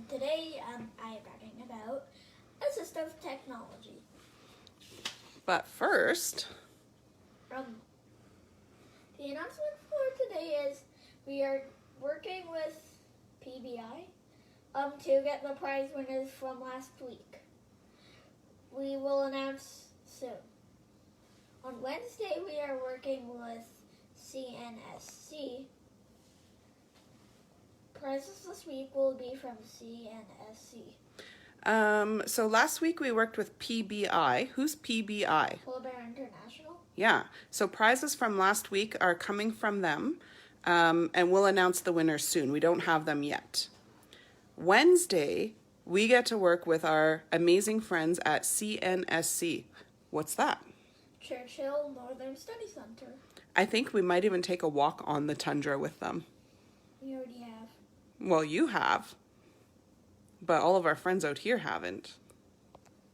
Today I am talking about assistive technology. But first, The announcement for today is we are working with PBI to get the prize winners from last week. We will announce soon. On Wednesday, we are working with CNSC. Prizes this week will be from CNSC. so last week we worked with PBI. Who's PBI? Polar Bear International. Yeah, so prizes from last week are coming from them, and we'll announce the winners soon. We don't have them yet. Wednesday, we get to work with our amazing friends at CNSC. What's that? Churchill Northern Study Center. I think we might even take a walk on the tundra with them. We already have. Well, you have, but all of our friends out here haven't.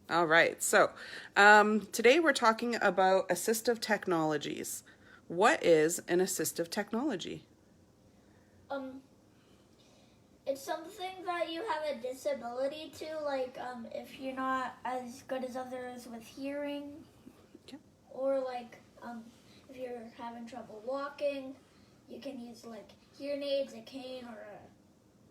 All right, so today we're talking about assistive technologies. What is an assistive technology? It's something that you have a disability to, like if you're not as good as others with hearing, Okay. or like if you're having trouble walking, you can use like hearing aids, a cane, or a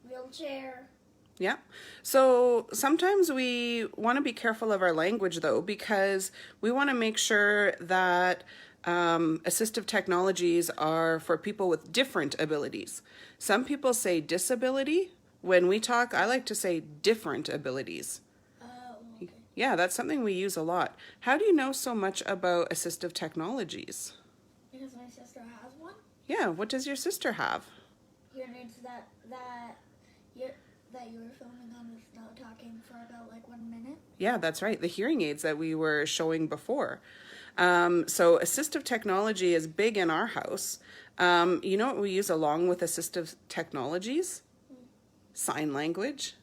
wheelchair. Yeah. So sometimes we want to be careful of our language, though, because we want to make sure that assistive technologies are for people with different abilities. Some people say disability. When we talk, I like to say different abilities. Okay. Yeah, that's something we use a lot. How do you know so much about assistive technologies? Because my sister has one. Yeah, what does your sister have? Hearing aids that you were filming on without talking for about like 1 minute. Yeah, that's right. The hearing aids that we were showing before. So assistive technology is big in our house. You know what we use along with assistive technologies? Sign language.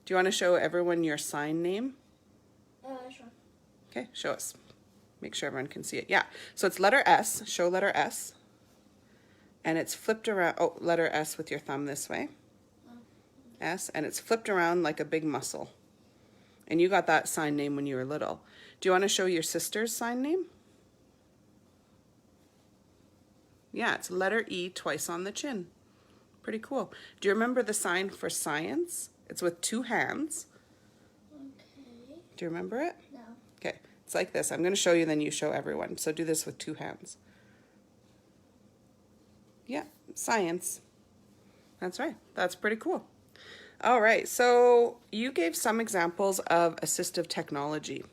Do you want to show everyone your sign name? Sure. Okay, show us. Make sure everyone can see it. Yeah, so it's letter S. Show letter S. And it's flipped around. Oh, letter S with your thumb this way. S, and it's flipped around like a big muscle. And you got that sign name when you were little. Do you want to show your sister's sign name? Yeah, it's letter E twice on the chin. Pretty cool. Do you remember the sign for science? It's with 2 hands. Okay. Do you remember it? No. Okay, it's like this. I'm going to show you, then you show everyone. So do this with 2 hands. Yeah, science. That's right. That's pretty cool. All right, so you gave some examples of assistive technology.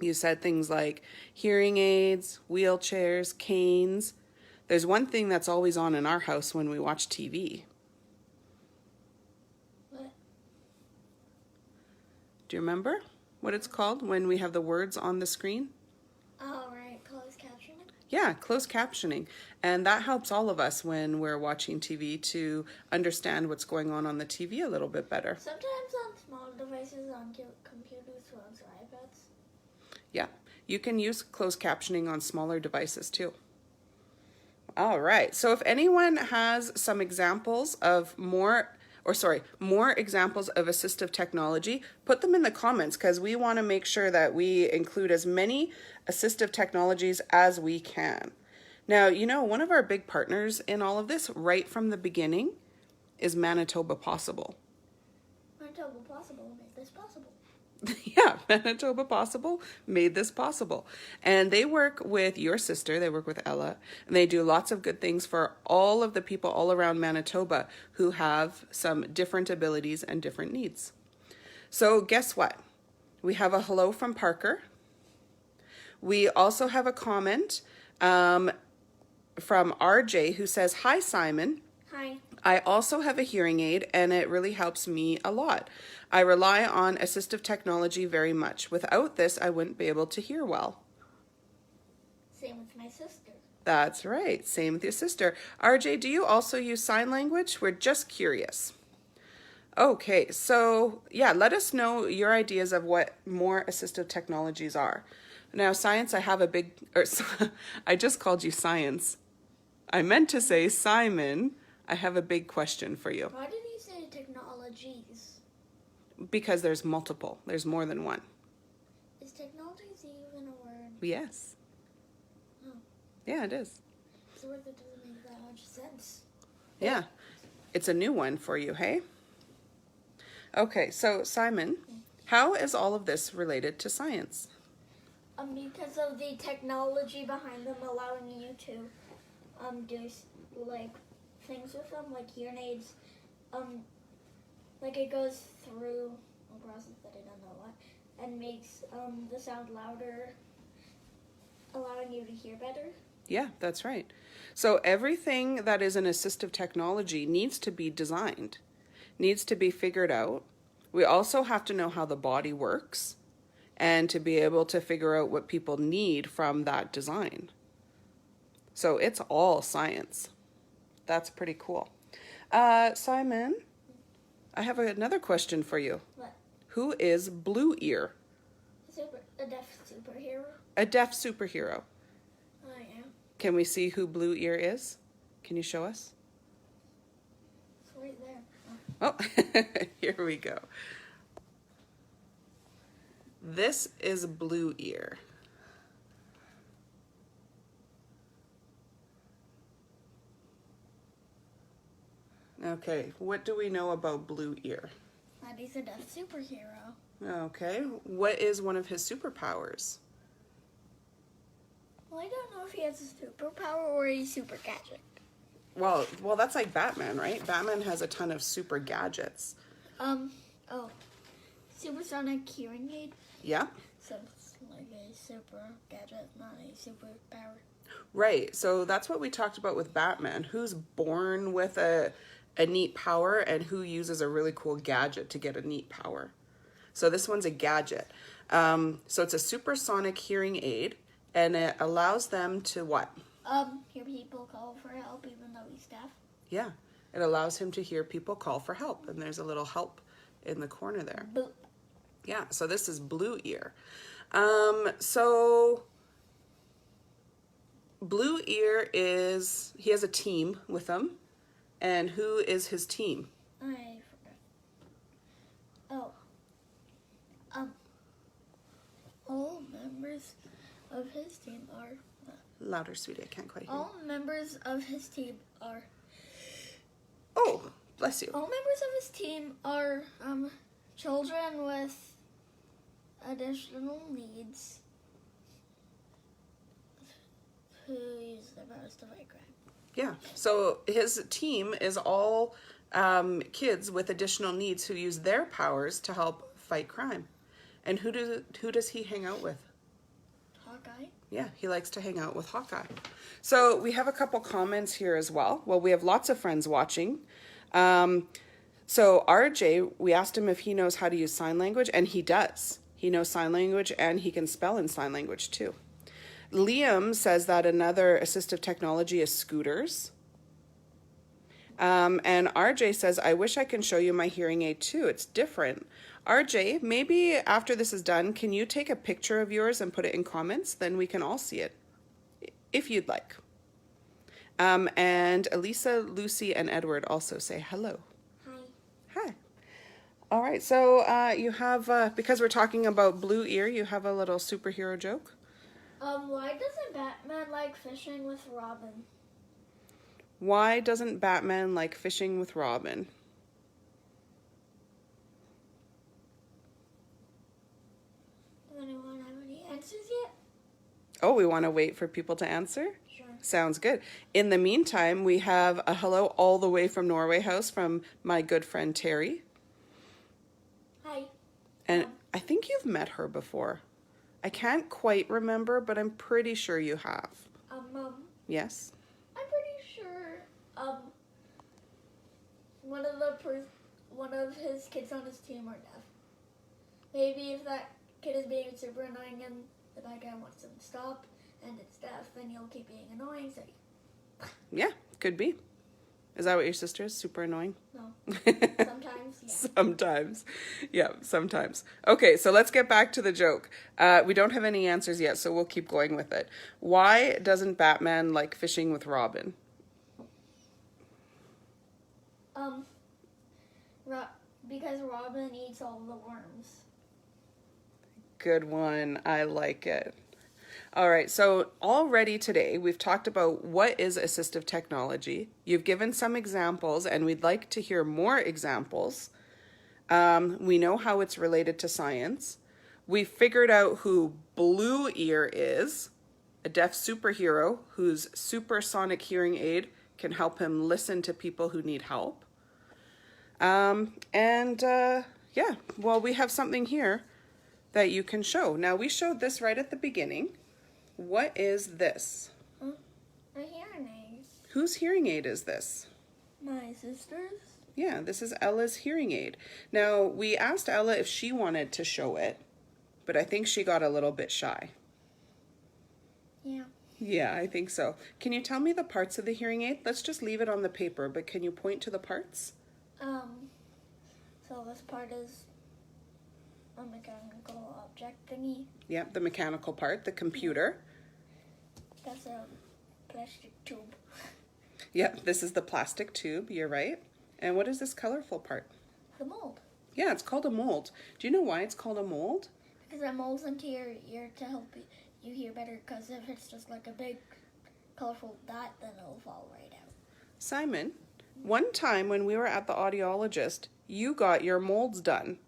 You said things like hearing aids, wheelchairs, canes. There's one thing that's always on in our house when we watch TV. What? Do you remember what it's called when we have the words on the screen? Oh, right. Closed captioning? Yeah, closed captioning. And that helps all of us when we're watching TV to understand what's going on the TV a little bit better. Sometimes on small devices, on computers, phones, or iPads. Yeah, you can use closed captioning on smaller devices too. All right, so if anyone has some examples of more examples of assistive technology, put them in the comments because we want to make sure that we include as many assistive technologies as we can. Now, you know, one of our big partners in all of this, right from the beginning, is Manitoba Possible. Manitoba Possible made this possible. Yeah, Manitoba Possible made this possible. And they work with your sister, they work with Ella, and they do lots of good things for all of the people all around Manitoba who have some different abilities and different needs. So guess what? We have a hello from Parker. We also have a comment from RJ who says, "Hi, Simon. Hi. I also have a hearing aid and it really helps me a lot. I rely on assistive technology very much. Without this, I wouldn't be able to hear well." Same with my sister. That's right. Same with your sister. RJ, do you also use sign language? We're just curious. Okay, so yeah, let us know your ideas of what more assistive technologies are. Now, science, I have a big, I just called you science. I meant to say Simon. I have a big question for you. Why did you say technologies? Because there's multiple. There's more than one. Is technologies even a word? Yes. Oh. Yeah, it is. It's a word that doesn't make that much sense. Yeah. It's a new one for you, hey? Okay, so Simon, how is all of this related to science? Because of the technology behind them allowing you to do like things with them, like hearing aids. Like it goes through a process that I don't know what, and makes the sound louder, allowing you to hear better. Yeah, that's right. So everything that is an assistive technology needs to be designed, needs to be figured out. We also have to know how the body works and to be able to figure out what people need from that design. So it's all science. That's pretty cool. Simon, I have another question for you. What? Who is Blue Ear? A deaf superhero? A deaf superhero. I am. Can we see who Blue Ear is? Can you show us? It's right there. Oh, here we go. This is Blue Ear. Okay, what do we know about Blue Ear? That he's a deaf superhero. Okay, what is one of his superpowers? Well, I don't know if he has a superpower or a super gadget. Well, that's like Batman, right? Batman has a ton of super gadgets. Supersonic hearing aid. Yeah. So it's like a super gadget, not a superpower. Right, so that's what we talked about with Batman. Who's born with a neat power and who uses a really cool gadget to get a neat power. So this one's a gadget. So it's a supersonic hearing aid, and it allows them to what? Hear people call for help even though he's deaf. Yeah, it allows him to hear people call for help, and there's a little help in the corner there. Boop. Yeah, so this is Blue Ear. So Blue Ear he has a team with him, and who is his team? I forgot. All members of his team are... Louder, sweetie, I can't quite hear you. All members of his team are... Oh, bless you. All members of his team are children with additional needs who use their powers to fight crime. Yeah, so his team is all kids with additional needs who use their powers to help fight crime. And who does he hang out with? Hawkeye. Yeah, he likes to hang out with Hawkeye. So we have a couple comments here as well. Well, we have lots of friends watching. So RJ, we asked him if he knows how to use sign language, and he does. He knows sign language, and he can spell in sign language too. Liam says that another assistive technology is scooters. And RJ says, I wish I can show you my hearing aid too. It's different. RJ, maybe after this is done, can you take a picture of yours and put it in comments? Then we can all see it, if you'd like. And Elisa, Lucy, and Edward also say hello. Hi. Hi. All right, so you have, because we're talking about Blue Ear, you have a little superhero joke? Why doesn't Batman like fishing with Robin? Why doesn't Batman like fishing with Robin? Does anyone have any answers yet? Oh, we want to wait for people to answer? Sure. Sounds good. In the meantime, we have a hello all the way from Norway House from my good friend Terry. Hi. And I think you've met her before. I can't quite remember, but I'm pretty sure you have. Yes? I'm pretty sure, one of his kids on his team are deaf. Maybe if that kid is being super annoying and the bad guy wants him to stop and it's deaf, then he'll keep being annoying, so Yeah, could be. Is that what your sister is? Super annoying? no. Sometimes, yeah. Sometimes. Yeah, sometimes. Okay, so let's get back to the joke. We don't have any answers yet, so we'll keep going with it. Why doesn't Batman like fishing with Robin? because Robin eats all the worms. Good one. I like it. All right, so already today we've talked about what is assistive technology. You've given some examples, and we'd like to hear more examples. We know how it's related to science. We figured out who Blue Ear is, a deaf superhero whose supersonic hearing aid can help him listen to people who need help. Yeah, well, we have something here that you can show. Now, we showed this right at the beginning. What is this? A hearing aid. Whose hearing aid is this? My sister's. Yeah, this is Ella's hearing aid. Now, we asked Ella if she wanted to show it, but I think she got a little bit shy. Yeah. Yeah, I think so. Can you tell me the parts of the hearing aid? Let's just leave it on the paper, but can you point to the parts? So this part is a mechanical object thingy. Yeah, the mechanical part, the computer. That's a plastic tube. Yep, this is the plastic tube, you're right. And what is this colorful part? The mold. Yeah, it's called a mold. Do you know why it's called a mold? Because it molds into your ear to help you hear better, because if it's just like a big colorful dot, then it'll fall right out. Simon, one time when we were at the audiologist, you got your molds done.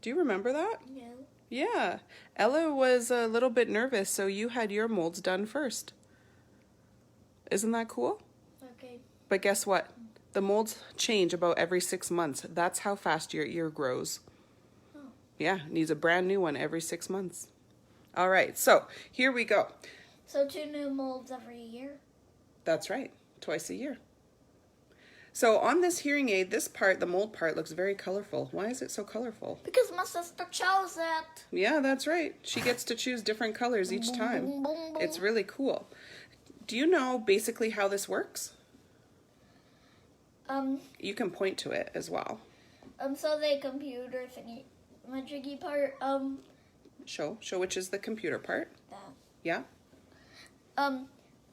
Do you remember that? No. Yeah. Ella was a little bit nervous, so you had your molds done first. Isn't that cool? Okay. But guess what? The molds change about every 6 months. That's how fast your ear grows. Oh. Yeah, needs a brand new one every 6 months. All right, so here we go. So 2 new molds every year? That's right, twice a year. So on this hearing aid, this part, the mold part, looks very colorful. Why is it so colorful? Because my sister chose it. Yeah, that's right. She gets to choose different colors each time. Boom, boom, boom. It's really cool. Do you know basically how this works? You can point to it as well. So the computer thingy, my tricky part, Show which is the computer part. that. Yeah.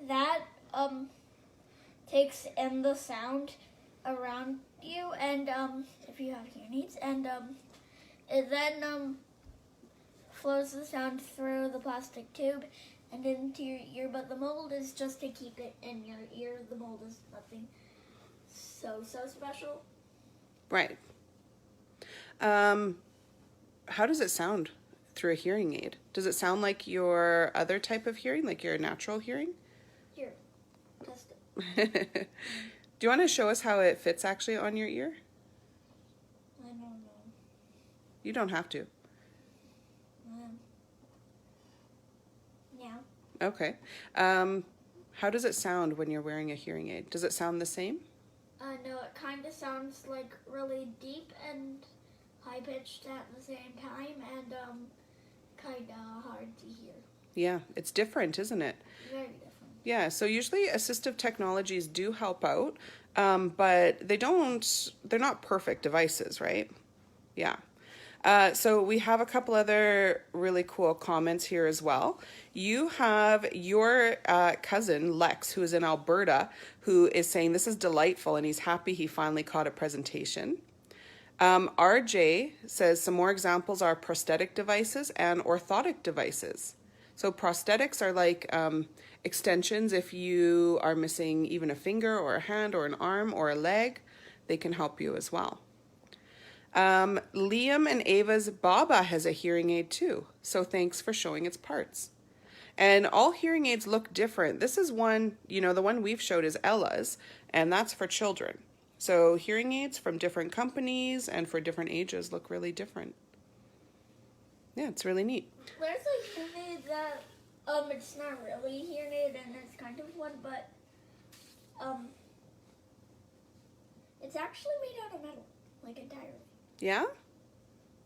That, takes in the sound around you, and, if you have hearing aids, and, it then, flows the sound through the plastic tube and into your ear, but the mold is just to keep it in your ear. The mold is nothing so special. Right. How does it sound through a hearing aid? Does it sound like your other type of hearing, like your natural hearing? Here, test it. Do you want to show us how it fits actually on your ear? I don't know. You don't have to. Yeah. Okay. How does it sound when you're wearing a hearing aid? Does it sound the same? No, it kind of sounds like really deep and high-pitched at the same time, and kind of hard to hear. Yeah, it's different, isn't it? Very different. Yeah, so usually assistive technologies do help out, but they're not perfect devices, right? Yeah. So we have a couple other really cool comments here as well. You have your cousin, Lex, who is in Alberta, who is saying this is delightful and he's happy he finally caught a presentation. RJ says some more examples are prosthetic devices and orthotic devices. So prosthetics are like extensions if you are missing even a finger or a hand or an arm or a leg. They can help you as well. Liam and Ava's Baba has a hearing aid too, so thanks for showing its parts. And all hearing aids look different. This is one, the one we've showed is Ella's, and that's for children. So hearing aids from different companies and for different ages look really different. Yeah, it's really neat. There's a hearing aid that, it's not really a hearing aid, and it's kind of one, but, it's actually made out of metal, like entirely. Yeah?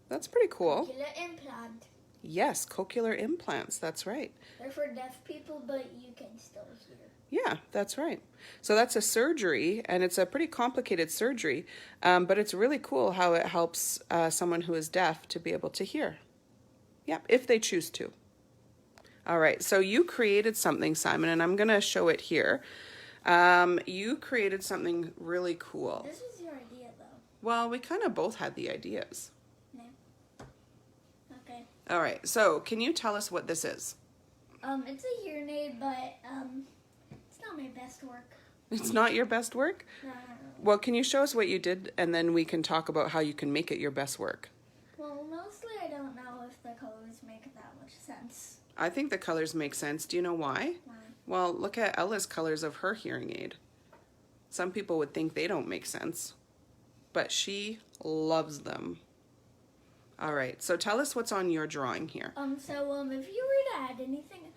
That's pretty cool. Cochlear implant. Yes, cochlear implants, that's right. They're for deaf people, but you can still hear. Yeah, that's right. So that's a surgery, and it's a pretty complicated surgery, but it's really cool how it helps someone who is deaf to be able to hear. Yeah, if they choose to. All right, so you created something, Simon, and I'm going to show it here. You created something really cool. This was your idea, though. Well, we kind of both had the ideas. Yeah. Okay. All right, so can you tell us what this is? It's a hearing aid, but it's not my best work. It's not your best work? No. Well, can you show us what you did, and then we can talk about how you can make it your best work? Well, mostly I don't know if the colors make that much sense. I think the colors make sense. Do you know why? Why? Well, look at Ella's colors of her hearing aid. Some people would think they don't make sense, but she loves them. All right, so tell us what's on your drawing here. So if you were to add anything,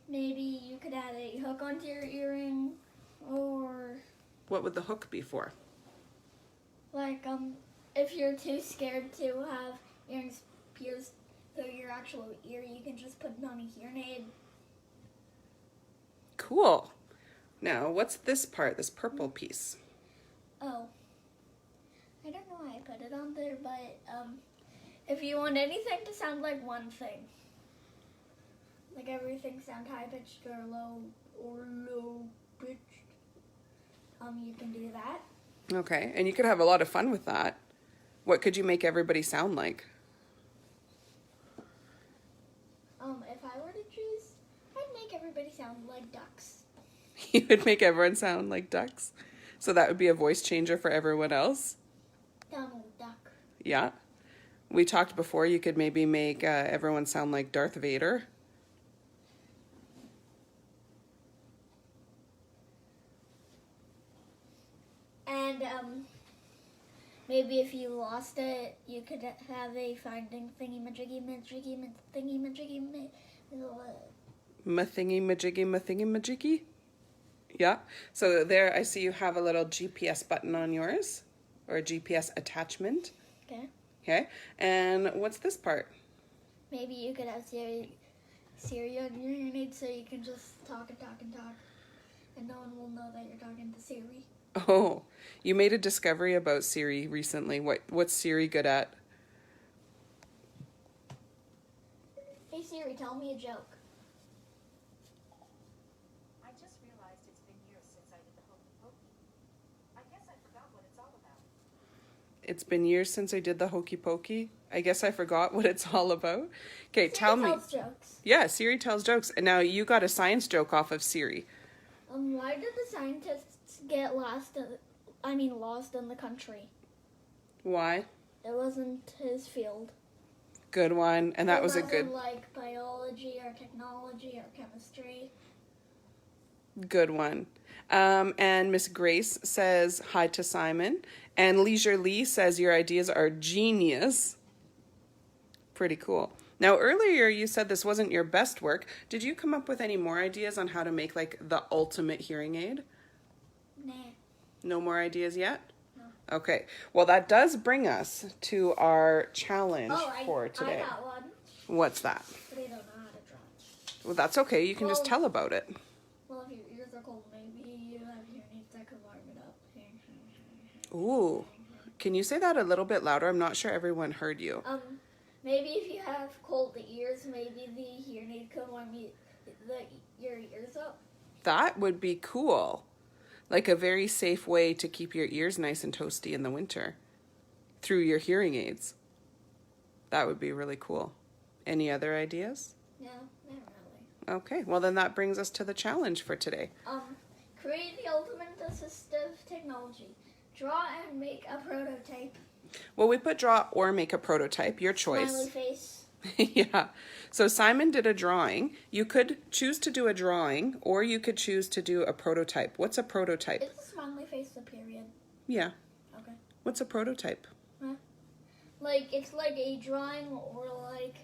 maybe you could add a hook onto your earring, or What would the hook be for? like, if you're too scared to have earrings pierced through your actual ear, you can just put it on a hearing aid. Cool. Now, what's this part, this purple piece? Oh, I don't know why I put it on there, but if you want anything to sound like one thing, like everything sound high pitched or low pitched, you can do that. Okay, and you could have a lot of fun with that. What could you make everybody sound like? If I were to choose, I'd make everybody sound like ducks. You would make everyone sound like ducks? So that would be a voice changer for everyone else? Donald Duck. Yeah. We talked before you could maybe make everyone sound like Darth Vader. And maybe if you lost it, you could have a finding Mathingy-majiggy. Yeah. So there I see you have a little GPS button on yours, or a GPS attachment. Okay. Okay. And what's this part? Maybe you could have Siri on your hearing aid so you can just talk and talk and talk, and no one will know that you're talking to Siri. Oh, you made a discovery about Siri recently. What's Siri good at? Hey Siri, tell me a joke. I just realized it's been years since I did the hokey pokey. I guess I forgot what it's all about. It's been years since I did the hokey pokey. I guess I forgot what it's all about. Okay, tell me. Siri tells jokes. Yeah, Siri tells jokes. And now you got a science joke off of Siri. Why did the scientists get lost in the country? Why? It wasn't his field. Good one. And that was a good like biology or technology or chemistry. good one. And Miss Grace says hi to Simon. And Leisure Lee says your ideas are genius. Pretty cool. Now, earlier you said this wasn't your best work. Did you come up with any more ideas on how to make like the ultimate hearing aid? Nah. No more ideas yet? No. Okay. Well, that does bring us to our challenge for today. I got one, What's that? but I don't know how to draw it. Well, that's okay. You can just Well- tell about it. Well, if your ears are cold, maybe you have hearing aids that could warm it up. Ooh. Can you say that a little bit louder? I'm not sure everyone heard you. Maybe if you have cold ears, maybe the hearing aid could warm your ears up. That would be cool. Like a very safe way to keep your ears nice and toasty in the winter through your hearing aids. That would be really cool. Any other ideas? No, not really. Okay, well then that brings us to the challenge for today. Create the ultimate assistive technology. Draw and make a prototype. Well, we put draw or make a prototype, your choice. Smiley face. Yeah. So Simon did a drawing. You could choose to do a drawing or you could choose to do a prototype. What's a prototype? Is a smiley face a period? Yeah. Okay. What's a prototype? Huh? Like, it's like a drawing or like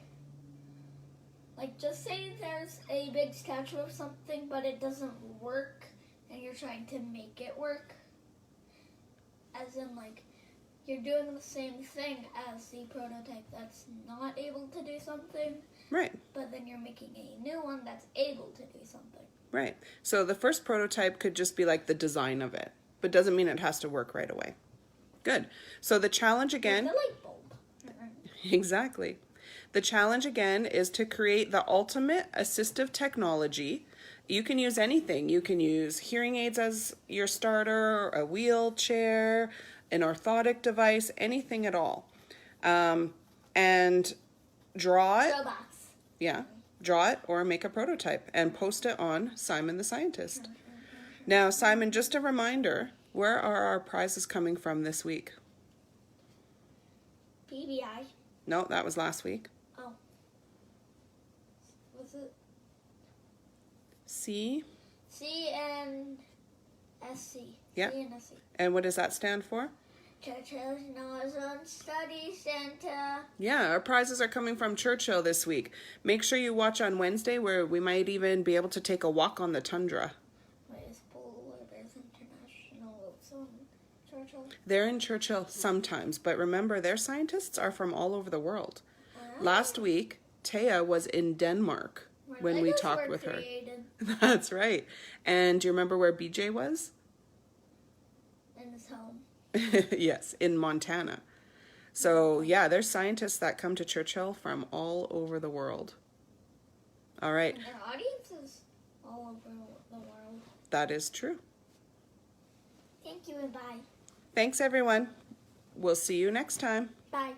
just say there's a big statue of something but it doesn't work and you're trying to make it work. As in, like, you're doing the same thing as the prototype that's not able to do something, Right. but then you're making a new one that's able to do something. Right. So the first prototype could just be like the design of it, but doesn't mean it has to work right away. Good. So the challenge again. Like the light bulb. Exactly. The challenge again is to create the ultimate assistive technology you can use anything. You can use hearing aids as your starter, a wheelchair, an orthotic device, anything at all. And draw it. Robots. Yeah, draw it or make a prototype and post it on Simon the Scientist. Now, Simon, just a reminder, where are our prizes coming from this week? PBI. No, that was last week. Oh. Was it C. C and SC? Yeah. C and SC. And what does that stand for? Churchill's Northern Study Center. Yeah, our prizes are coming from Churchill this week. Make sure you watch on Wednesday where we might even be able to take a walk on the tundra. Wait, is Polar Bears International also in Churchill? They're in Churchill sometimes, but remember, their scientists are from all over the world. Last week, Taya was in Denmark when we Legos talked were with her. created That's right. And do you remember where BJ was? in his home. Yes, in Montana. So, yeah, there's scientists that come to Churchill from all over the world. All right, And their audience is all over the world. that is true. Thank you and bye. Thanks, everyone. We'll see you next time. Bye.